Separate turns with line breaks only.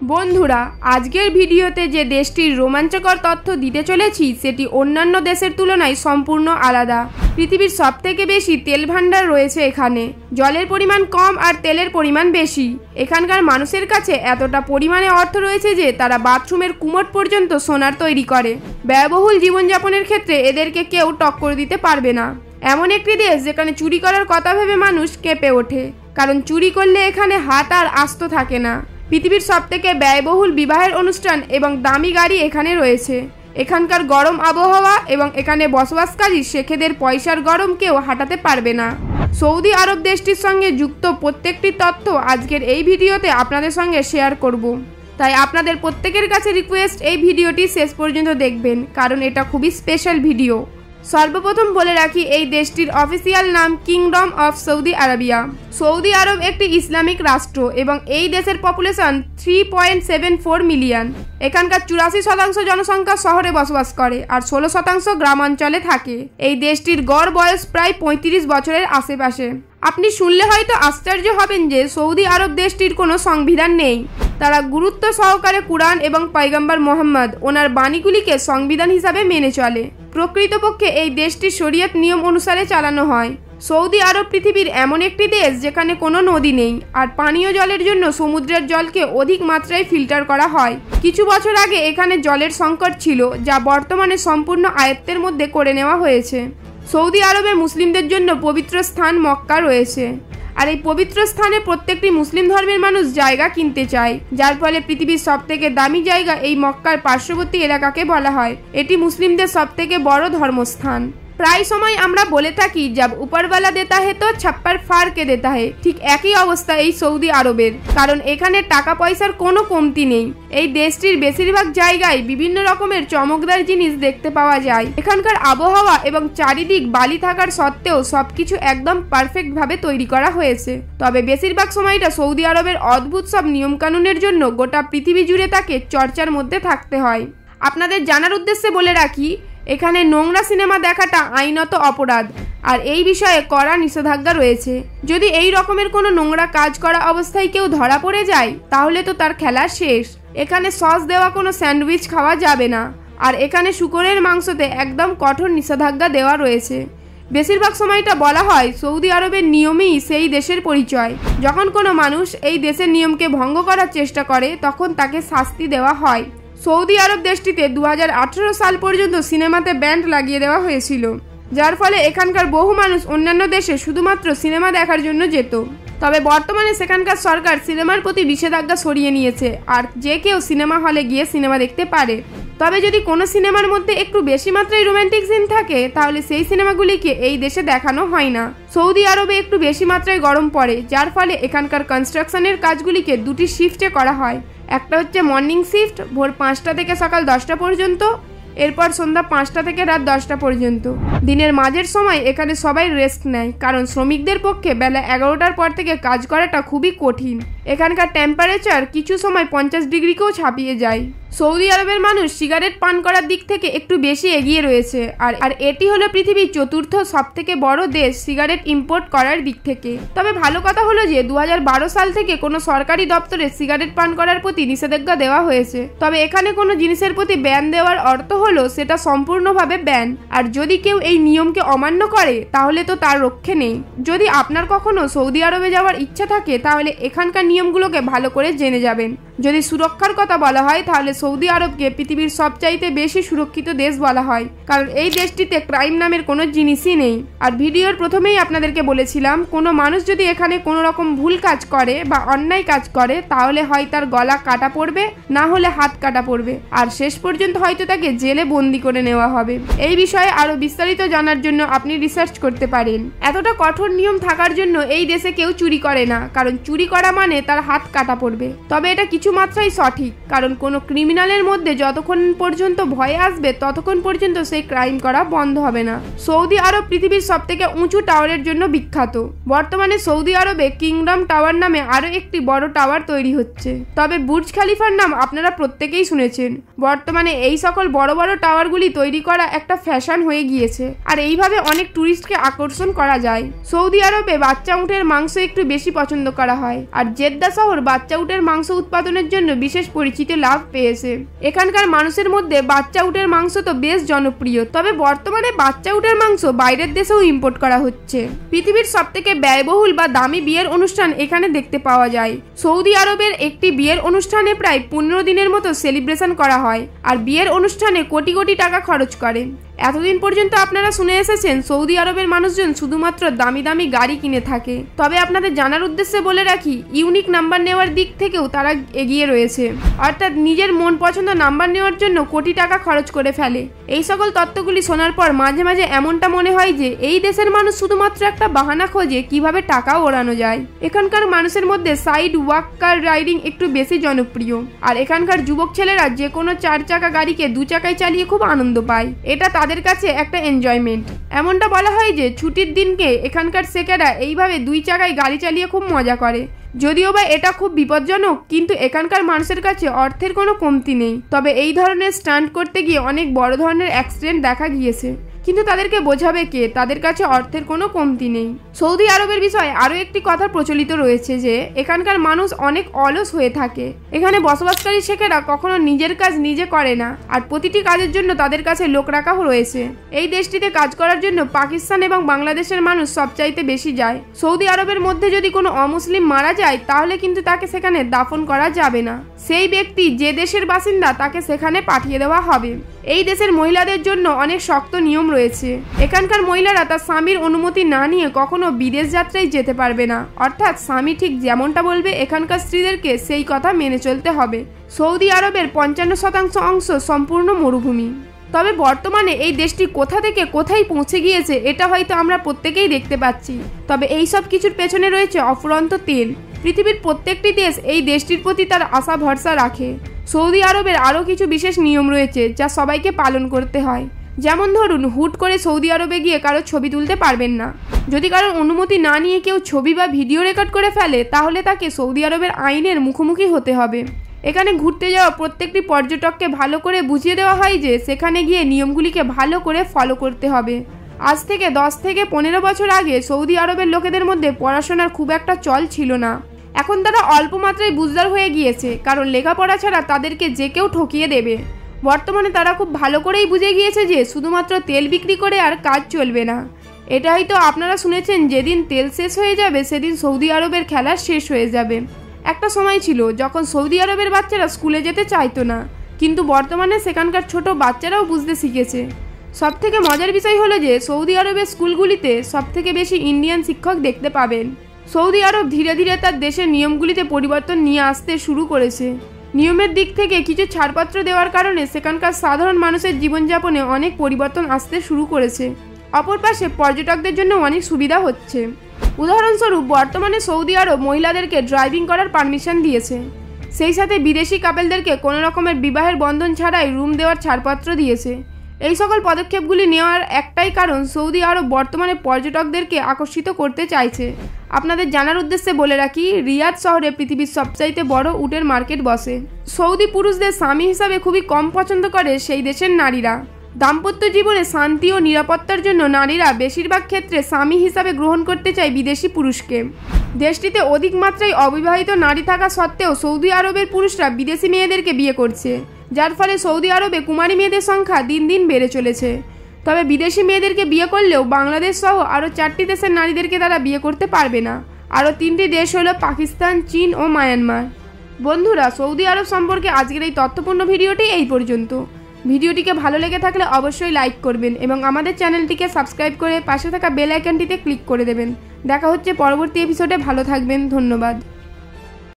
বন্ধুরা, আজকের ভিডিওতে যে দেশটির রোমাঞ্চকর তথ্য দিতে চলেছি সেটি অন্যান্য দেশের তুলনায় সম্পূর্ণ আলাদা। পৃথিবীর সবথেকে বেশি তেল ভান্ডার রয়েছে এখানে। জলের পরিমাণ কম আর তেলের পরিমাণ বেশি। এখানকার মানুষের কাছে এতটা পরিমাণে অর্থ রয়েছে যে তারা বাথরুমের কুমোট পর্যন্ত সোনার তৈরি করে। ব্যয়বহুল জীবনযাপনের ক্ষেত্রে এদেরকে কেউ টক্কর দিতে পারবে না। এমন একটি দেশ যেখানে চুরি করার কথা ভেবে মানুষ কেঁপে ওঠে, কারণ চুরি করলে এখানে হাত আর আস্ত থাকে না। পৃথিবীর সবথেকে ব্যয়বহুল বিবাহের অনুষ্ঠান এবং দামি গাড়ি এখানে রয়েছে। এখানকার গরম আবহাওয়া এবং এখানে বসবাসকারী শেখেদের পয়সার গরম কেউ হাঁটাতে পারবে না। সৌদি আরব দেশটির সঙ্গে যুক্ত প্রত্যেকটি তথ্য আজকের এই ভিডিওতে আপনাদের সঙ্গে শেয়ার করব। তাই আপনাদের প্রত্যেকের কাছে রিকোয়েস্ট, এই ভিডিওটি শেষ পর্যন্ত দেখবেন, কারণ এটা খুবই স্পেশাল ভিডিও। সর্বপ্রথম বলে রাখি, এই দেশটির অফিসিয়াল নাম কিংডম অফ সৌদি আরবিয়া। সৌদি আরব একটি ইসলামিক রাষ্ট্র এবং এই দেশের পপুলেশন 3.74 মিলিয়ন। এখানকার 84% জনসংখ্যা শহরে বসবাস করে আর 16% গ্রামাঞ্চলে থাকে। এই দেশটির গড় বয়স প্রায় 35 বছরের আশেপাশে। আপনি শুনলে হয়তো আশ্চর্য হবেন যে সৌদি আরব দেশটির কোনো সংবিধান নেই। তারা গুরুত্ব সহকারে কুরআন এবং পয়গম্বর মোহাম্মদ ওনার বাণীগুলিকে সংবিধান হিসাবে মেনে চলে। প্রকৃতপক্ষে এই দেশটি শরিয়ত নিয়ম অনুসারে চালানো হয়। সৌদি আরব পৃথিবীর এমন একটি দেশ যেখানে কোনো নদী নেই আর পানীয় জলের জন্য সমুদ্রের জলকে অধিক মাত্রায় ফিল্টার করা হয়। কিছু বছর আগে এখানে জলের সংকট ছিল, যা বর্তমানে সম্পূর্ণ আয়ত্তের মধ্যে করে নেওয়া হয়েছে। সৌদি আরবে মুসলিমদের জন্য পবিত্র স্থান মক্কা রয়েছে, আর এই পবিত্র স্থানে প্রত্যেকটি মুসলিম ধর্মের মানুষ জায়গা কিনতে চায়, যার ফলে পৃথিবীর সবথেকে দামি জায়গা এই মক্কার পার্শ্ববর্তী এলাকাকে বলা হয়। এটি মুসলিমদের সবথেকে বড় ধর্মস্থান। প্রায় সময় আমরা বলে থাকি, জব উপরওয়ালা দেতা হে তো ছাপ্পার ফাড় কে দেতা হে। ঠিক একই অবস্থা এই সৌদি আরবের, কারণ এখানে টাকা পয়সার কোনো কমতি নেই। এই দেশটির বেশিরভাগ জায়গায় বিভিন্ন রকমের চমকদার জিনিস দেখতে পাওয়া যায়। এখানকার আবহাওয়া এবং চারিদিক বালি থাকার সত্ত্বেও সবকিছু একদম পারফেক্ট ভাবে তৈরি করা হয়েছে। তবে বেশিরভাগ সময়টা সৌদি আরবের অদ্ভুত সব নিয়মকানুনের জন্য গোটা পৃথিবী জুড়ে তাকে চর্চার মধ্যে থাকতে হয়। আপনাদের জানার উদ্দেশ্যে বলে রাখি, এখানে নোংরা সিনেমা দেখাটা আইনত অপরাধ, আর এই বিষয়ে কড়া নিষেধাজ্ঞা রয়েছে। যদি এই রকমের কোনো নোংরা কাজ করা অবস্থায় কেউ ধরা পড়ে যায়, তাহলে তো তার খেলা শেষ। এখানে সস দেওয়া কোনো স্যান্ডউইচ খাওয়া যাবে না, আর এখানে শূকরের মাংসতে একদম কঠোর নিষেধাজ্ঞা দেওয়া রয়েছে। বেশিরভাগ সময়টা বলা হয় সৌদি আরবের নিয়মই সেই দেশের পরিচয়। যখন কোনো মানুষ এই দেশের নিয়মকে ভঙ্গ করার চেষ্টা করে, তখন তাকে শাস্তি দেওয়া হয়। সৌদি আরব দেশটিতে 2018 সাল পর্যন্ত সিনেমাতে ব্যান্ড লাগিয়ে দেওয়া হয়েছিল, যার ফলে এখানকার বহু মানুষ অন্যান্য দেশে শুধুমাত্র সিনেমা দেখার জন্য যেত। তবে বর্তমানে সেখানকার সরকার সিনেমার প্রতি নিষেধাজ্ঞা সরিয়ে নিয়েছে, আর যে কেউ সিনেমা হলে গিয়ে সিনেমা দেখতে পারে। তবে যদি কোনো সিনেমার মধ্যে একটু বেশি মাত্রায় রোমান্টিক সিন থাকে, তাহলে সেই সিনেমাগুলিকে এই দেশে দেখানো হয় না। সৌদি আরবে একটু বেশি মাত্রায় গরম পড়ে, যার ফলে এখানকার কনস্ট্রাকশনের কাজগুলিকে দুটি শিফটে করা হয়। একটা হচ্ছে মর্নিং শিফট, ভোর 5টা থেকে সকাল 10টা পর্যন্ত, এরপর সন্ধ্যা 5টা থেকে রাত 10টা পর্যন্ত। দিনের মাঝের সময় এখানে সবাই রেস্ট নেয়, কারণ শ্রমিকদের পক্ষে বেলা 11টার পর থেকে কাজ করাটা খুবই কঠিন। এখানকার টেম্পারেচার কিছু সময় 50 ডিগ্রিকেও ছাপিয়ে যায়। সৌদি আরবের মানুষ সিগারেট পান করার দিক থেকে একটু বেশি এগিয়ে রয়েছে, আর এটি হলো পৃথিবীর চতুর্থ সবথেকে বড় দেশ সিগারেট ইম্পোর্ট করার দিক থেকে। তবে ভালো কথা হলো যে 2012 সাল থেকে কোনো সরকারি দপ্তরে সিগারেট পান করার প্রতি নিষেধাজ্ঞা দেওয়া হয়েছে। তবে এখানে কোনো জিনিসের প্রতি ব্যান দেওয়ার অর্থ হলো সেটা সম্পূর্ণভাবে ব্যান, আর যদি কেউ এই নিয়মকে অমান্য করে তাহলে তো তার রক্ষে নেই। যদি আপনার কখনো সৌদি আরবে যাওয়ার ইচ্ছা থাকে, তাহলে এখানকার নিয়মগুলোকে ভালো করে জেনে যাবেন। যদি সুরক্ষার কথা বলা হয়, তাহলে সৌদি আরবকে পৃথিবীর সবচাইতে বেশি সুরক্ষিত দেশ বলা হয়, কারণ এই দেশটিতে ক্রাইম নামের কোনো জিনিসই নেই। আর ভিডিওর প্রথমেই আপনাদেরকে বলেছিলাম, কোনো মানুষ যদি এখানে কোনো রকম ভুল কাজ করে বা অন্যায় কাজ করে, তাহলে হয় তার গলা কাটা পড়বে, না হলে হাত কাটা পড়বে, আর শেষ পর্যন্ত হয়তো তাকে জেলে বন্দি করে নেওয়া হবে। এই বিষয়ে আরো বিস্তারিত জানার জন্য আপনি রিসার্চ করতে পারেন। এতটা কঠোর নিয়ম থাকার জন্য এই দেশে কেউ চুরি করে না, কারণ চুরি করা মানে তার হাত কাটা পড়বে। তবে এটা কিছু মাত্রাই সঠিক, কারণ কোনো ক্রিমিনালের মধ্যে যতক্ষণ পর্যন্ত ভয় আসবে, ততক্ষণ পর্যন্ত সেই ক্রাইম করা বন্ধ হবে না। সৌদি আরব পৃথিবীর সবথেকে উঁচু টাওয়ারের জন্য বিখ্যাত। বর্তমানে সৌদি আরবে কিংডম টাওয়ার নামে আরো একটি বড় টাওয়ার তৈরি হচ্ছে। তবে বুর্জ খালিফার নাম আপনারা প্রত্যেকেই শুনেছেন। বর্তমানে এই সকল বড় বড় টাওয়ারগুলি তৈরি করা একটা ফ্যাশন হয়ে গিয়েছে, আর এইভাবে অনেক টুরিস্টকে আকর্ষণ করা যায়। সৌদি আরবে বাচ্চা উটের মাংস একটু বেশি পছন্দ করা হয়, আর জেদ্দা শহর বাচ্চা উটের মাংস উৎপাদনের উৎপাদনের জন্য বিশেষ পরিচিতি লাভ পেয়েছে। এখানকার মানুষের মধ্যে বাচ্চা উটের মাংস তো বেশ জনপ্রিয়, তবে বর্তমানে বাচ্চা উটের মাংস বাইরের দেশেও ইম্পোর্ট করা হচ্ছে। পৃথিবীর সবথেকে ব্যয়বহুল বা দামি বিয়ের অনুষ্ঠান এখানে দেখতে পাওয়া যায়। সৌদি আরবের একটি বিয়ের অনুষ্ঠানে প্রায় 15 দিনের মতো সেলিব্রেশন করা হয়, আর বিয়ের অনুষ্ঠানে কোটি কোটি টাকা খরচ করে। এতদিন পর্যন্ত আপনারা শুনে এসেছেন সৌদি আরবের মানুষজন শুধুমাত্র দামি দামি গাড়ি কিনে থাকে, তবে আপনাদের জানার উদ্দেশ্যে বলে রাখি ইউনিক নাম্বার নেওয়ার দিক থেকেও তারা এগিয়ে রয়েছে, অর্থাৎ নিজের মন পছন্দ নাম্বার নেওয়ার জন্য কোটি টাকা খরচ করে ফেলে। এই সকল তত্ত্বগুলি শোনার পর মাঝে মাঝে এমনটা মনে হয় যে এই দেশের মানুষ শুধুমাত্র একটা বাহানা খোঁজে কিভাবে টাকা ওড়ানো যায়। এখানকার মানুষের মধ্যে সাইড ওয়াক কার রাইডিং একটু বেশি জনপ্রিয়, আর এখানকার যুবক ছেলেরা যে কোনো 4 চাকা গাড়িকে 2 চাকায় চালিয়ে খুব আনন্দ পায়। এটা তাদের কাছে একটা এনজয়মেন্ট। এমনটা বলা হয় যে ছুটির দিনকে এখানকার শেখেরা এইভাবে 2 চাকায় গাড়ি চালিয়ে খুব মজা করে। যদিও বা এটা খুব বিপজ্জনক, কিন্তু এখানকার মানুষের কাছে অর্থের কোনো কমতি নেই। তবে এই ধরনের স্টান্ট করতে গিয়ে অনেক বড় ধরনের অ্যাক্সিডেন্ট দেখা গিয়েছে, কিন্তু তাদেরকে বোঝাবে কে তাদের কাছে অর্থের কোনো কমতি নেই। সৌদি আরবের বিষয়ে আরও একটি কথা প্রচলিত রয়েছে যে এখানকার মানুষ অনেক অলস হয়ে থাকে। এখানে বসবাসকারী শেখেরা কখনো নিজের কাজ নিজে করে না, আর প্রতিটি কাজের জন্য তাদের কাছে লোক রাখাও রয়েছে। এই দেশটিতে কাজ করার জন্য পাকিস্তান এবং বাংলাদেশের মানুষ সবচাইতে বেশি যায়। সৌদি আরবের মধ্যে যদি কোনো অমুসলিম মারা যায় তাহলে কিন্তু তাকে সেখানে দাফন করা যাবে না। সেই ব্যক্তি যে দেশের বাসিন্দা তাকে সেখানে পাঠিয়ে দেওয়া হবে। এই দেশের মহিলাদের জন্য অনেক শক্ত নিয়ম রয়েছে। এখানকার মহিলারা তার স্বামীর অনুমতি না নিয়ে কখনো বিদেশ যাত্রায় যেতে পারবে না, অর্থাৎ স্বামী ঠিক যেমনটা বলবে এখানকার স্ত্রীদেরকে সেই কথা মেনে চলতে হবে। সৌদি আরবের 55% অংশ সম্পূর্ণ মরুভূমি। তবে বর্তমানে এই দেশটি কোথা থেকে কোথায় পৌঁছে গিয়েছে এটা হয়তো আমরা প্রত্যেকেই দেখতে পাচ্ছি, তবে এই সব কিছুর পেছনে রয়েছে অফুরন্ত তেল। পৃথিবীর প্রত্যেকটি দেশ এই দেশটির প্রতি তার আশা ভরসা রাখে। সৌদি আরবের আরও কিছু বিশেষ নিয়ম রয়েছে যা সবাইকে পালন করতে হয়। যেমন ধরুন, হুট করে সৌদি আরবে গিয়ে কারো ছবি তুলতে পারবেন না। যদি কারোর অনুমতি না নিয়ে কেউ ছবি বা ভিডিও রেকর্ড করে ফেলে তাহলে তাকে সৌদি আরবের আইনের মুখোমুখি হতে হবে। এখানে ঘুরতে যাওয়া প্রত্যেকটি পর্যটককে ভালো করে বুঝিয়ে দেওয়া হয় যে সেখানে গিয়ে নিয়মগুলিকে ভালো করে ফলো করতে হবে। আজ থেকে 10 থেকে 15 বছর আগে সৌদি আরবের লোকেদের মধ্যে পড়াশোনার খুব একটা চল ছিল না। এখন তারা অল্প মাত্রায় বুঝদার হয়ে গিয়েছে, কারণ লেখাপড়া ছাড়া তাদেরকে যে কেউ ঠকিয়ে দেবে। বর্তমানে তারা খুব ভালো করেই বুঝে গিয়েছে যে শুধুমাত্র তেল বিক্রি করে আর কাজ চলবে না। এটা হয়তো আপনারা শুনেছেন যেদিন তেল শেষ হয়ে যাবে সেদিন সৌদি আরবের খেলা শেষ হয়ে যাবে। একটা সময় ছিল যখন সৌদি আরবের বাচ্চারা স্কুলে যেতে চাইতো না, কিন্তু বর্তমানে সেখানকার ছোট বাচ্চারাও বুঝতে শিখেছে। সবথেকে মজার বিষয় হলো যে সৌদি আরবের স্কুলগুলিতে সবথেকে বেশি ইন্ডিয়ান শিক্ষক দেখতে পাবেন। সৌদি আরব ধীরে ধীরে তার দেশের নিয়মগুলিতে পরিবর্তন নিয়ে আসতে শুরু করেছে। নিয়মের দিক থেকে কিছু ছাড়পত্র দেওয়ার কারণে সেখানকার সাধারণ মানুষের জীবনযাপনে অনেক পরিবর্তন আসতে শুরু করেছে। অপর পাশে পর্যটকদের জন্য অনেক সুবিধা হচ্ছে। উদাহরণস্বরূপ, বর্তমানে সৌদি আরব মহিলাদেরকে ড্রাইভিং করার পারমিশন দিয়েছে। সেই সাথে বিদেশি কাপেলদেরকে কোনো রকমের বিবাহের বন্ধন ছাড়াই রুম দেওয়ার ছাড়পত্র দিয়েছে। এই সকল পদক্ষেপগুলি নেওয়ার একটাই কারণ, সৌদি আরব বর্তমানে পর্যটকদেরকে আকর্ষিত করতে চাইছে। আপনাদের জানার উদ্দেশ্যে বলে রাখি, রিয়াদ শহরে পৃথিবীর সবচাইতে বড় উটের মার্কেট বসে। সৌদি পুরুষদের স্বামী হিসাবে খুবই কম পছন্দ করে সেই দেশের নারীরা। দাম্পত্য জীবনে শান্তি ও নিরাপত্তার জন্য নারীরা বেশিরভাগ ক্ষেত্রে স্বামী হিসাবে গ্রহণ করতে চায় বিদেশি পুরুষকে। দেশটিতে অধিক মাত্রায় অবিবাহিত নারী থাকা সত্ত্বেও সৌদি আরবের পুরুষরা বিদেশি মেয়েদেরকে বিয়ে করছে, যার ফলে সৌদি আরবে কুমারী মেয়েদের সংখ্যা দিন দিন বেড়ে চলেছে। তবে বিদেশি মেয়েদেরকে বিয়ে করলেও বাংলাদেশ সহ আরও 4টি দেশের নারীদেরকে তারা বিয়ে করতে পারবে না। আরও 3টি দেশ হলো পাকিস্তান, চীন ও মায়ানমার। বন্ধুরা, সৌদি আরব সম্পর্কে আজকের এই তথ্যপূর্ণ ভিডিওটি এই পর্যন্ত। ভিডিওটিকে ভালো লেগে থাকলে অবশ্যই লাইক করবেন এবং আমাদের চ্যানেলটিকে সাবস্ক্রাইব করে পাশে থাকা বেল আইকনটিতে ক্লিক করে দেবেন। দেখা হচ্ছে পরবর্তী এপিসোডে। ভালো থাকবেন, ধন্যবাদ।